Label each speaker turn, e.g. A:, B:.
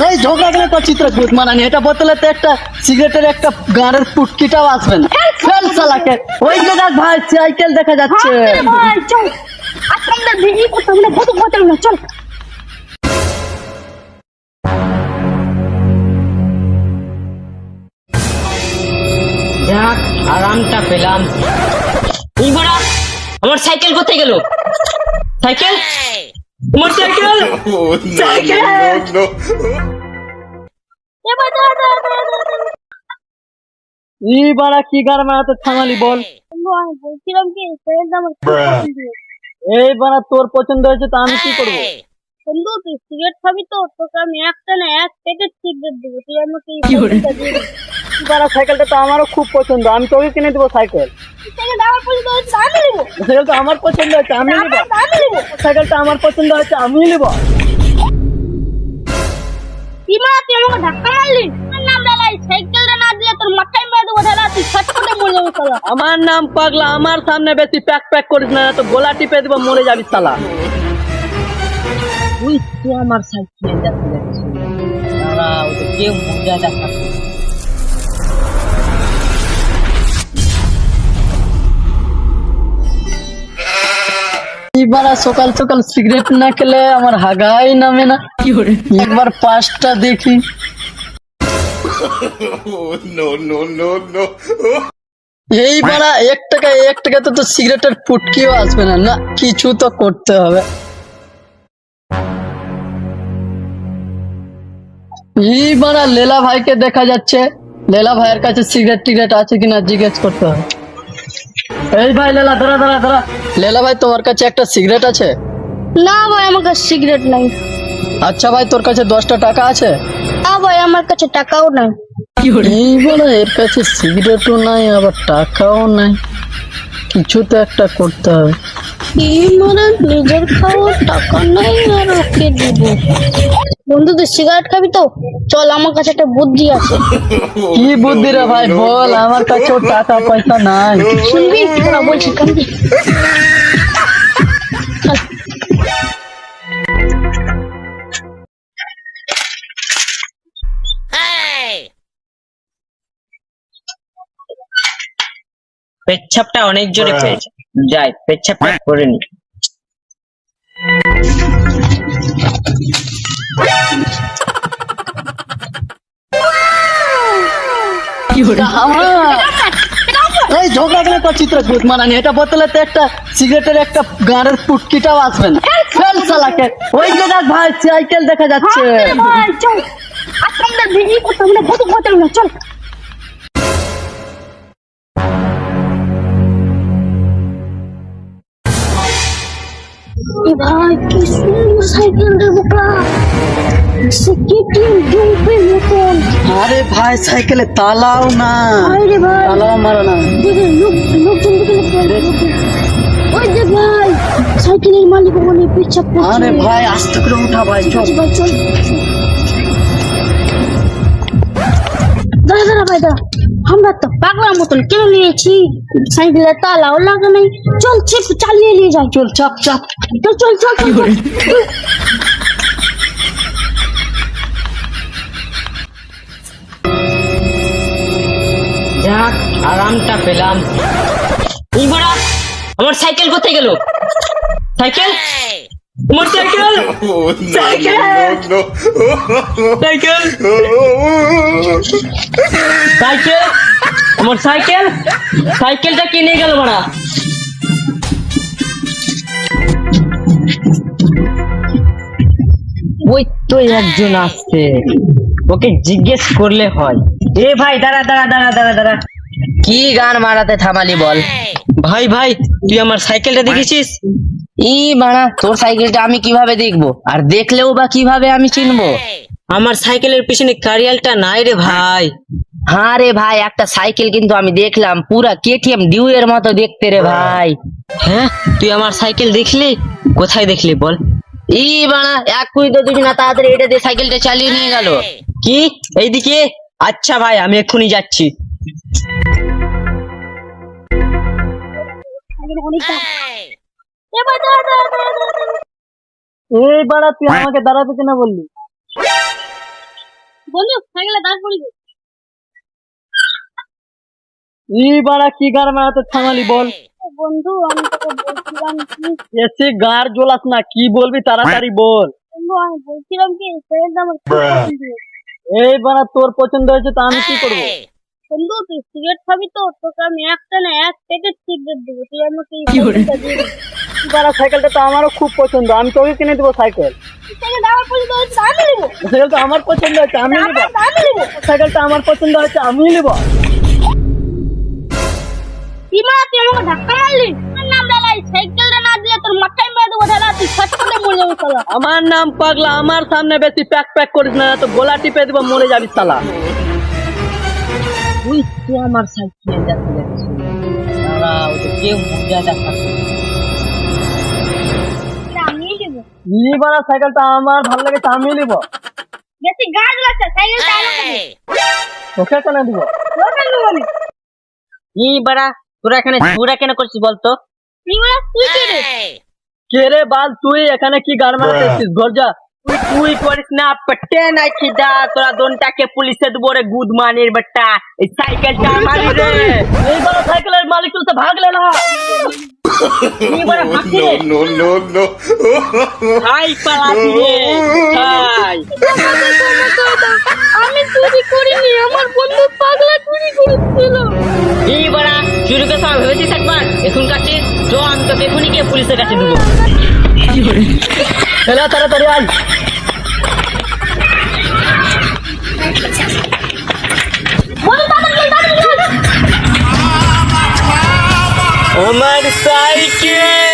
A: এই ঝগড়া গেলে তো চিত্রকূট মানানি, এটা বোতলে তো একটা সিগারেটের একটা গানের পুটকিটাও আসবে না। চল শালাকে, ওই জায়গায় ভাই সাইকেল দেখা যাচ্ছে।
B: ভাই চল, আজকে আমরা ভিডিও করতে হবে না, বড় কথা না, চল।
C: যাক আরামটা পেলাম। এই বড়া, আমার সাইকেল কোথায় গেল? সাইকেল, আমার সাইকেল, সাইকেল।
A: এই বাড়া কি গান মারাতে থামালি বল?
B: বলছিলাম কি, সাইকেলটা আমার খুব পছন্দ।
A: এই বাড়া তোর পছন্দ হয়েছে তো আমি কি করবো?
B: বন্ধু তুই সিগারেট খাবি তো, তোকে আমি একটা না এক প্যাকেট সিগারেট দেবো, তুই আমাকে এই সাইকেলটা দিয়ে দে।
A: বাড়া সাইকেলটা তো আমারও খুব পছন্দ, আমি তোকে কিনে দেবো সাইকেল।
B: সাইকেলটা আমার পছন্দ হয়েছে, আমি নেবো।
A: সাইকেলটা আমার পছন্দ হয়েছে, আমি নেবো।
B: আমি নেবো।
A: সাইকেলটা আমার পছন্দ হয়েছে, আমি নেবো।
B: কি মা, তুই আমাকে ধাক্কা মারলি? আমার নাম ডালাই, সাইকেলটা না দিলে তোর মাথায় মেরে দেবো ঢালা, তুই ছটফটে মরে যাবি শালা।
A: আমার নাম পাগলা, আমার সামনে বেশি প্যাক প্যাক করিস না, তো গোলা টিপে দেবো, মরে যাবি শালা।
C: ওই তো আমার সাইকেল দেখা যাচ্ছে, দাঁড়া ওদেরকে মজা দেখাচ্ছে।
A: এবার সকাল সকাল সিগারেট না খেলে আমার হাগাই নামে না। কি করে একবার পাঁচটা দেখি। এইবার এক টাকা তো সিগারেটের পুটকিও আসবে না, না কিছু তো করতে হবে। এইবার লেলা ভাইকে দেখা যাচ্ছে, লেলা ভাইয়ের কাছে সিগারেট টিগারেট আছে কিনা জিজ্ঞেস করতে হবে। এই ভাই লেলা, দাঁড়া দাঁড়া দাঁড়া। লেলা ভাই তোমার কাছে একটা সিগারেট আছে?
B: না ভাই, আমার কাছে সিগারেট নাই।
A: আচ্ছা ভাই তোর কাছে 10টা টাকা আছে?
B: না ভাই, আমার কাছে টাকাও নাই।
A: এইবার এর কাছে সিগারেটও নাই আবার টাকাও নাই, কিছু তো একটা করতে হবে।
B: কি মানে নিজের খাওয়ার টাকা নাই আর ওকে দিব? বন্ধু তুই সিগারেট খাবি তো? চল, আমার কাছে একটা বুদ্ধি আছে।
A: কি বুদ্ধি রে ভাই বল, আমার কাছেও টাকা পয়সা নাই।
B: শুনবি তোরা, বলছি কানবি।
C: পেচ্ছাপটা অনেক জোরে পেয়েছে, যাই পেচ্ছাপটা করে নি।
A: এই ঝগড়া গেলে তো চিত্রকূট মানানি, এটা বোতলে তো একটা সিগারেটের একটা গানের পুটকিটাও আসবে না। চল শালাকে, ওই জায়গায় ভাই সাইকেল দেখা যাচ্ছে।
B: ভাই চল, আজকে আমরা ভিডিও করতে হবে না, বড় কথা না, চল। ভাই কি সুন্দর সাইকেল রে বোকা, সে কেটিএম ডুবের মতন।
A: আরে ভাই সাইকেলে তালাও না,
B: আরে ভাই,
A: তালাও মারা না।
B: দেখে লোকজন দেখে ওই যে ভাই সাইকেলের মালিক ওখানে পেছাপ করছে।
A: আরে ভাই আস্তে করে উঠা ভাই, চল।
B: ভাই চল, দাঁড়া দাঁড়া ভাই দাঁড়া, আমরা তো পাগলার মতন কেন নিয়েছি, সাইকেলের তালাও লাগা নেই। চল চেপ চালিয়ে নিয়ে যাই,
A: চল চাপ চাপ।
B: চল চল চল চল।
C: যাক আরামটা পেলাম। এই বড়া, আমার সাইকেল কোথায় গেল? সাইকেল, আমার সাইকেল, সাইকেল, সাইকেল, সাইকেল, আমার সাইকেল, সাইকেলটা কে নিয়ে গেল বড়া? ওই তো একজন আসছে, ওকে জিজ্ঞেস করলে হয়। এ ভাই দাঁড়া দাঁড়া দাঁড়া দাঁড়া দাঁড়া, কি গান মারাতে থামালি বল? ভাই ভাই তুই আমার সাইকেলটা দেখেছিস? ই বাড়া, তোর সাইকেলটা আমি কিভাবে দেখবো, আর দেখলেও বা কিভাবে আমি চিনবো? আমার সাইকেলের পিছনে কারিয়ালটা নাই রে ভাই। হ্যাঁ রে ভাই, একটা সাইকেল কিন্তু আমি দেখলাম, পুরা কেটিএম ডিউ এর মতো দেখতে রে ভাই। হ্যাঁ তুই আমার সাইকেল দেখলি? কোথায় দেখলি বল? ই বাড়া, এক কুড়ি তো দিবি না, তাড়াতাড়ি এটা দিয়ে সাইকেলটা চালিয়ে নিয়ে গেল। কি এইদিকে? আচ্ছা ভাই আমি এক্ষুনি যাচ্ছি।
B: কিন্তু অনেক দাম। এবার দাঁড়া, দাঁড়া, দাঁড়া, দাঁড়া, দাঁড়া।
A: এই বাড়া তুই আমাকে দাঁড়াতে কেন বললি?
B: বন্ধু সাইকেলে দাঁড় করিয়ে দে।
A: এই বাড়া কি গাড় মারাতে থামালি বল?
B: বন্ধু আমি তোকে বলছিলাম কি,
A: এসে গাড় জ্বলাস না, কি বলবি তাড়াতাড়ি বল।
B: বন্ধু আমি বলছিলাম কি সাইকেলটা আমার খুব পছন্দ।
A: এই বাড়া তোর পছন্দ হয়েছে তা আমি কি করবো?
B: বন্ধু তুই সিগারেট খাবি তো, তোকে আমি একটা না এক প্যাকেট সিগারেট দেবো, তুই আমাকে এই সাইকেলটা দিয়ে দে।
A: এই বাড়া সাইকেলটা তো আমারও খুব পছন্দ, আমি তোকে কিনে দেবো সাইকেল।
B: সাইকেলটা আমার পছন্দ হয়েছে আমি নেবো,
A: সাইকেলটা আমার পছন্দ হয়েছে আমি নেবো।
B: আমি নেবো।
A: সাইকেলটা আমার পছন্দ হয়েছে আমি নেবো।
B: কি মারা তুই আমাকে ধাক্কা মারলি? আমার নাম ডালাই, সাইকেলটা না দিলে তোর মাথায় মেরে দেবো ডালা, তুই ছট করে মরে যাবি শালা।
A: আমার নাম পাগলা, আমার সামনে বেশি প্যাক প্যাক করিস না, তো গোলা টিপে দিব মরে যাবি শালা।
C: তুই আমার সাইকেলে যাচ্ছে যাচ্ছে দাঁড়া, ওটা কেউ মজা দেখাচ্ছে।
B: এটা আমিই নেবো।
A: এই বাড়া সাইকেলটা আমার ভালো লেগেছে আমি নেবো।
B: বেশি গাছ লাগছে, সাইকেলটা আমাকে দে।
A: তোকে কেন দিব?
B: তোকে নেবো আমি।
C: এই বাড়া তোরা এখানে ঝুড়া কেন করছিস বলতো?
B: তুই বলে তুই কে রে?
A: কে রে বাল, তুই এখানে কি গাড় মারাতে এসেছিস? ঘর যা।
C: তুই করিস না পেটে নাই খিদা, তোরা দোনটাকে পুলিশে দেবো রে গুদমানির বেটা। এই সাইকেলটা আমারই রে।
A: এই বাড়া সাইকেলের মালিক তো ভাগলে না।
C: এই বাড়া হাঁকে হাই পালাবি রে হাই।
B: আমি চুরি করিনি, আমার বন্ধু পাগলা চুরি করেছিল।
C: এই বাড়া চুরি করে সব ভেবেছিস একবার? এখন কাছে তো আমি তোকে এখনই গিয়ে পুলিশের কাছে দেবো।
A: এলা তাড়াতাড়ি আয়।
B: বন্ধু তাড়াতাড়ি
C: আমার সাইকেল